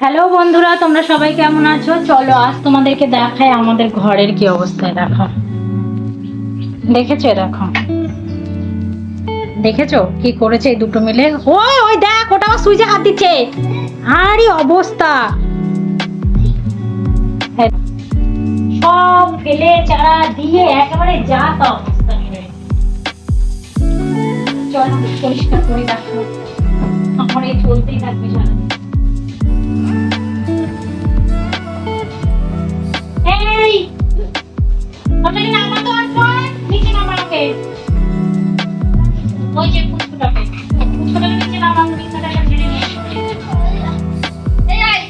Hello বন্ধুরা, তোমরা সবাই কেমন আছো? চলো আজ তোমাদেরকে দেখাই আমাদের ঘরের কি অবস্থায়। দেখো, দেখেছো? দেখো, দেখেছো কি করেছে এই দুটো মিলে? ওই ওই দেখ, ওটা আমার সুইচে হাত দিচ্ছে। আরে অবস্থা, সব ফেলে চারা দিয়ে একেবারে যা তা অবস্থা করে। চলো পরিষ্কার করে রাখো, আমার এই চলতেই থাকবে সারাদিন। এই ওটাকে নামাতো, আর নিচে নামাকে, ওই যে পুচকুটাকে নিচে নামানো, বিছানাটা ছেড়ে নিয়ে এসো। এই আয়,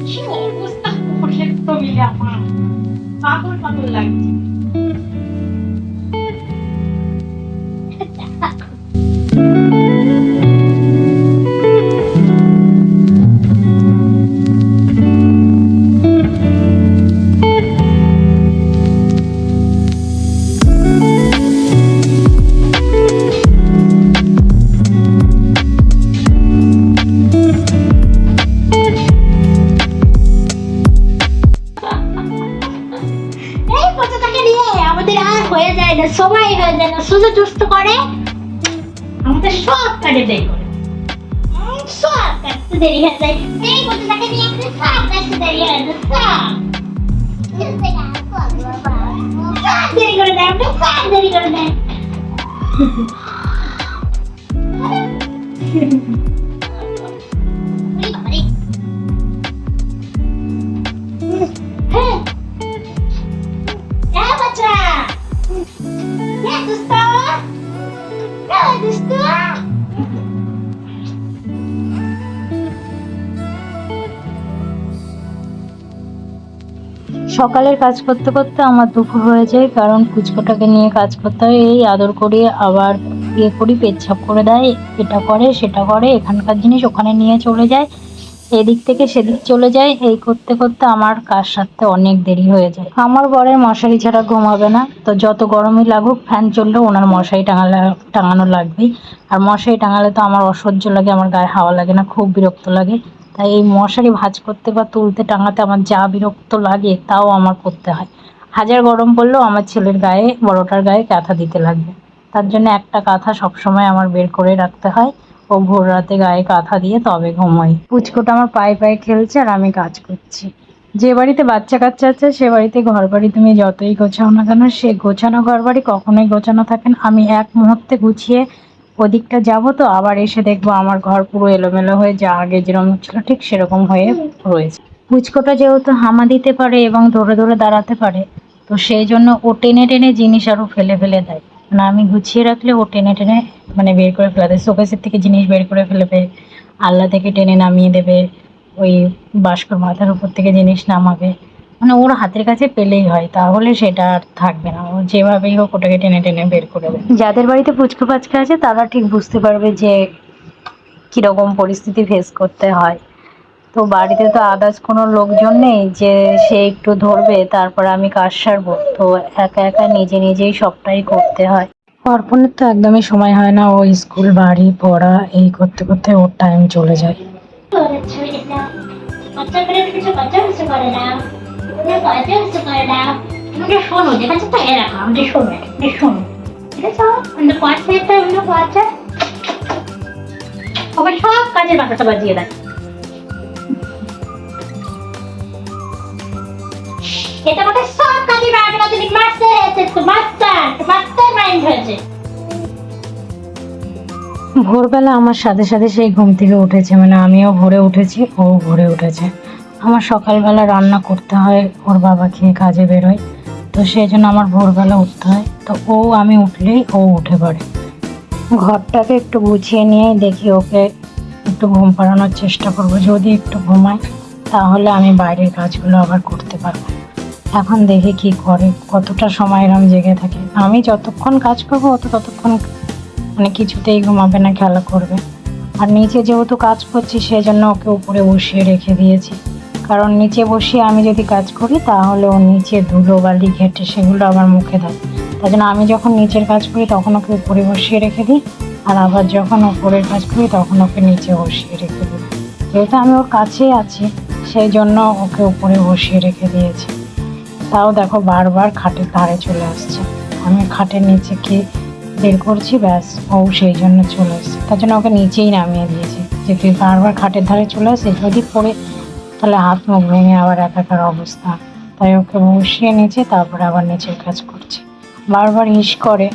কি অবস্থা করে তো মিলে আমার পাগল পাগল লাগছে। সবাই হয়ে যায় না, শুধু দুষ্ট করে, আমাদের সব কাজে দেরি করে, সব কাজে দেরি হয়ে যায়। এই বাচ্চাটাকে নিয়ে আমাদের সব কাজে দেরি হয়ে যায়, সব দেরি করে দেয়, আমরা সব দেরি করে দেয়। হ্যাঁ বাচ্চা, সকালের কাজ করতে করতে আমার দুপুর হয়ে যায়, কারণ পুচকোটাকে নিয়ে কাজ করতে হয়। এই আদর করিয়ে আবার ইয়ে করি, পেচ্ছাপ করে দেয়, এটা করে সেটা করে, এখানকার জিনিস ওখানে নিয়ে চলে যায়, এদিক থেকে সেদিক চলে যায়। এই করতে করতে আমার কাজ সারতে অনেক দেরি হয়ে যায়। আমার বরের মশারি ছাড়া ঘুমাবে না, তো যত গরমই লাগুক ফ্যান চললেও ওনার মশারি টাঙানো লাগবেই। আর মশারি টাঙালে তো আমার অসহ্য লাগে, আমার গায়ে হাওয়া লাগে না, খুব বিরক্ত লাগে। তাই এই মশারি ভাঁজ করতে বা তুলতে টাঙাতে আমার যা বিরক্ত লাগে তাও আমার করতে হয়। হাজার গরম পড়লেও আমার ছেলের গায়ে, বড়টার গায়ে কাঁথা দিতে লাগবে। তার জন্য একটা কাঁথা সবসময় আমার বের করে রাখতে হয়। ও ভোর রাতে গায়ে কাঁথা দিয়ে তবে ঘুমোয়। পুচকোটা আমার পায়ে পায়ে খেলছে আর আমি কাজ করছি। যে বাড়িতে বাচ্চা কাচ্চা আছে সে বাড়িতে ঘর বাড়ি তুমি যতই গোছাও না কেন, সে গোছানো ঘর বাড়ি কখনোই গোছানো থাকে না। আমি এক মুহূর্তে গুছিয়ে ওদিকটা যাবো, তো আবার এসে দেখবো আমার ঘর পুরো এলোমেলো হয়ে, যা আগে যেরকম ছিল ঠিক সেরকম হয়ে রয়েছে। পুচকোটা যেহেতু হামা দিতে পারে এবং ধরে ধরে দাঁড়াতে পারে, তো সেই জন্য ও টেনে টেনে জিনিস আরো ফেলে ফেলে দেয়। মানে আমি গুছিয়ে রাখলে ও টেনে টেনে মানে বের করে ফেলে দেয়। শোকেসের থেকে জিনিস বের করে ফেলবে, আলনা থেকে টেনে নামিয়ে দেবে, ওই বাস্কর মাথার উপর থেকে জিনিস নামাবে। মানে ওর হাতের কাছে পেলেই হয়, তাহলে সেটা আর থাকবে না। ও যেভাবেই হোক ওটাকে টেনে টেনে বের করে দেবে। যাদের বাড়িতে পুচকো পাচকা আছে তারা ঠিক বুঝতে পারবে যে কিরকম পরিস্থিতি ফেস করতে হয়। তো বাড়িতে তো আদার্স কোনো লোকজন নেই যে সে একটু ধরবে তারপর আমি কাজ সারবো, তো একা একা নিজে নিজেই সবটাই করতে হয়। অর্পণের তো একদমই সময় হয় না, ও স্কুল বাড়ি পড়া এই করতে করতে ওর টাইম চলে যায়। সব কাজের বাসাটা বাজিয়ে দেয়। এটা আমাদের সব কাজে বাড়াতে মারছে, মাস্টার মাইন্ড হয়েছে। ভোরবেলা আমার সাথে সাথে সেই ঘুম থেকে উঠেছে, মানে আমিও ভোরে উঠেছি, ও ভোরে উঠেছে। আমার সকালবেলা রান্না করতে হয়, ওর বাবা খেয়ে কাজে বেরোয়, তো সেই জন্য আমার ভোরবেলা উঠতে হয়। তো আমি উঠলেই ও উঠে পড়ে। ঘরটাকে একটু গুছিয়ে নিয়ে দেখি ওকে একটু ঘুম পাড়ানোর চেষ্টা করবো। যদি একটু ঘুমায় তাহলে আমি বাইরের কাজগুলো আবার করতে পারবো। এখন দেখি কি করে, কতটা সময় এরম জেগে থাকে। আমি যতক্ষণ কাজ করবো ও তো ততক্ষণ মানে কিছুতেই ঘুমাবে না, খেলা করবে। আর নিচে যেহেতু কাজ করছি সেজন্য ওকে উপরে বসিয়ে রেখে দিয়েছি, কারণ নিচে বসিয়ে আমি যদি কাজ করি তাহলে ও নিচে ধুলো বালি ঘেঁটে সেগুলো আমার মুখে দেয়। তাই জন্য আমি যখন নিচের কাজ করি তখন ওকে উপরে বসিয়ে রেখে দিই, আর আবার যখন ওপরের কাজ করি তখন ওকে নিচে বসিয়ে রেখে দিই। যেহেতু আমি ওর কাছেই আছি সেই জন্য ওকে উপরে বসিয়ে রেখে দিয়েছি। তাও দেখো বারবার খাটের ধারে চলে আসছে। আমি খাটের নিচে কি বের করছি, ব্যাস ও সেই জন্য চলে এসছে। তার জন্য ওকে নিচেই নামিয়ে দিয়েছি যে তুই বারবার খাটের ধারে চলে আসে, যদি পড়ে তাহলে হাত মুখ ভেঙে আবার একাকার অবস্থা। তাই ওকে বসিয়ে নিচে, তারপরে আবার নিচের কাজ করছি। বারবার ইস করে।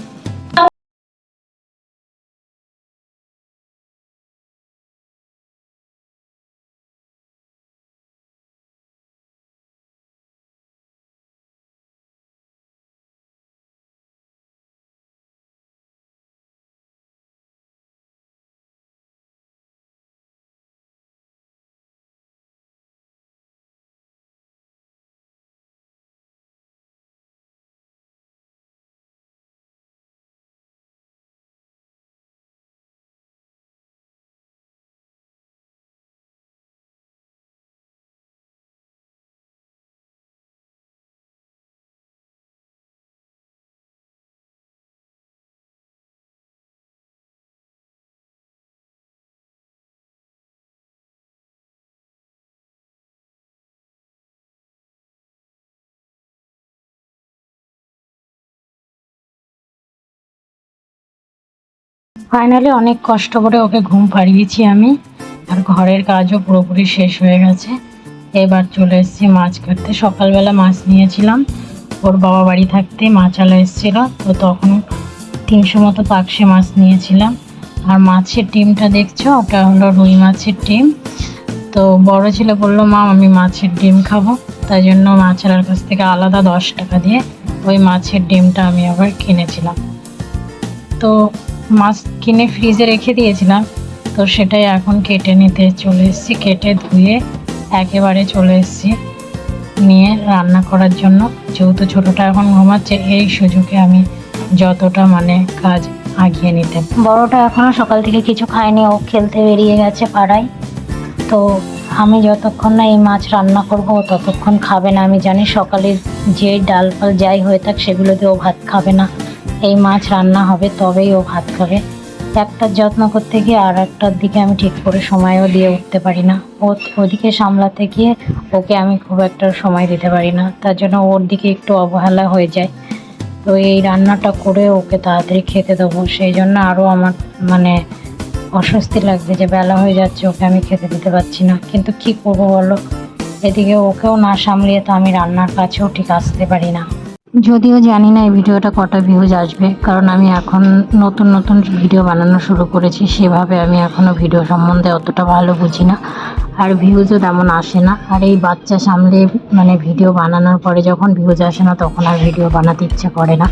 ফাইনালি অনেক কষ্ট করে ওকে ঘুম পাড়িয়েছি আমি, আর ঘরের কাজও পুরোপুরি শেষ হয়ে গেছে। এবার চলে এসেছি মাছ কাটতে। সকালবেলা মাছ নিয়েছিলাম, ওর বাবা বাড়ি থাকতে মাছালা এসেছিলো, তো তখন 300 মতো পাকসে মাছ নিয়েছিলাম। আর মাছের ডিমটা দেখছো, ওটা হলো রুই মাছের ডিম। তো বড় ছেলে বললো মা আমি মাছের ডিম খাবো, তাই জন্য মাছালার কাছ থেকে আলাদা 10 টাকা দিয়ে ওই মাছের ডিমটা আমি আবার কিনেছিলাম। তো মাছ কিনে ফ্রিজে রেখে দিয়েছিলাম, তো সেটাই এখন কেটে নিতে চলে এসেছি। কেটে ধুয়ে একেবারে চলে এসেছি নিয়ে রান্না করার জন্য। যেহেতু ছোটোটা এখন ঘুমাচ্ছে, এই সুযোগে আমি যতটা কাজ আগিয়ে নিতে। বড়টা এখনও সকাল থেকে কিছু খায়নি, ও খেলতে বেরিয়ে গেছে পাড়ায়। তো আমি যতক্ষণ না এই মাছ রান্না করবো ততক্ষণ খাবে না। আমি জানি সকালের যে ডাল ফাল যাই হয়ে থাক সেগুলোতে ও ভাত খাবে না, এই মাছ রান্না হবে তবেই ও ভাত খাবে। একটার যত্ন করতে গিয়ে আর একটার দিকে আমি ঠিক করে সময়ও দিয়ে উঠতে পারি না। ওদিকে সামলাতে গিয়ে ওকে আমি খুব একটা সময় দিতে পারি না, তার জন্য ওর দিকে একটু অবহেলা হয়ে যায়। তো এই রান্নাটা করে ওকে তাড়াতাড়ি খেতে দেবো, সেই জন্য আরও আমার অস্বস্তি লাগছে যে বেলা হয়ে যাচ্ছে, ওকে আমি খেতে দিতে পারছি না। কিন্তু কি করবো বলো, এদিকে ওকেও না সামলিয়ে তো আমি রান্নার কাছেও ঠিক আসতে পারি না। যদিও জানি না এই ভিডিওটা কটা ভিউজ আসবে, কারণ আমি এখন নতুন নতুন ভিডিও বানানো শুরু করেছি, সেভাবে আমি এখনও ভিডিও সম্বন্ধে অতটা ভালো বুঝি না, আর ভিউজও তেমন আসে না। আর এই বাচ্চা সামলে ভিডিও বানানোর পরে যখন ভিউজ আসে না তখন আর ভিডিও বানাতে ইচ্ছে করে না।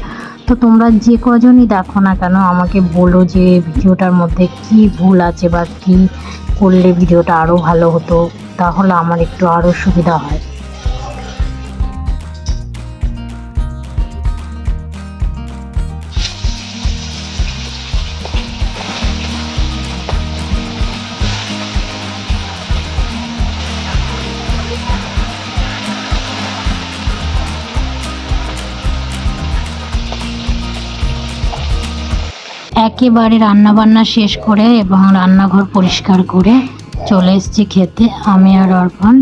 তো তোমরা যে কজনই দেখো না কেন আমাকে বলো যে ভিডিওটার মধ্যে কি ভুল আছে বা কি করলে ভিডিওটা আরও ভালো হতো, তাহলে আমার একটু আরও সুবিধা হয়। একেবারে রান্নাবান্না শেষ করে এবং রান্নাঘর পরিষ্কার করে চলে এসেছি খেতে আমি আর অর্পণ।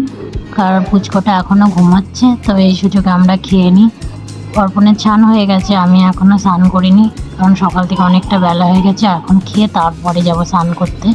কারণ পুচকোটা এখনও ঘুমাচ্ছে, তো এই সুযোগে আমরা খেয়ে নিই। অর্পণের স্নান হয়ে গেছে, আমি এখনও স্নান করিনি, কারণ সকাল থেকে অনেকটা বেলা হয়ে গেছে। এখন খেয়ে তারপরে যাব স্নান করতে।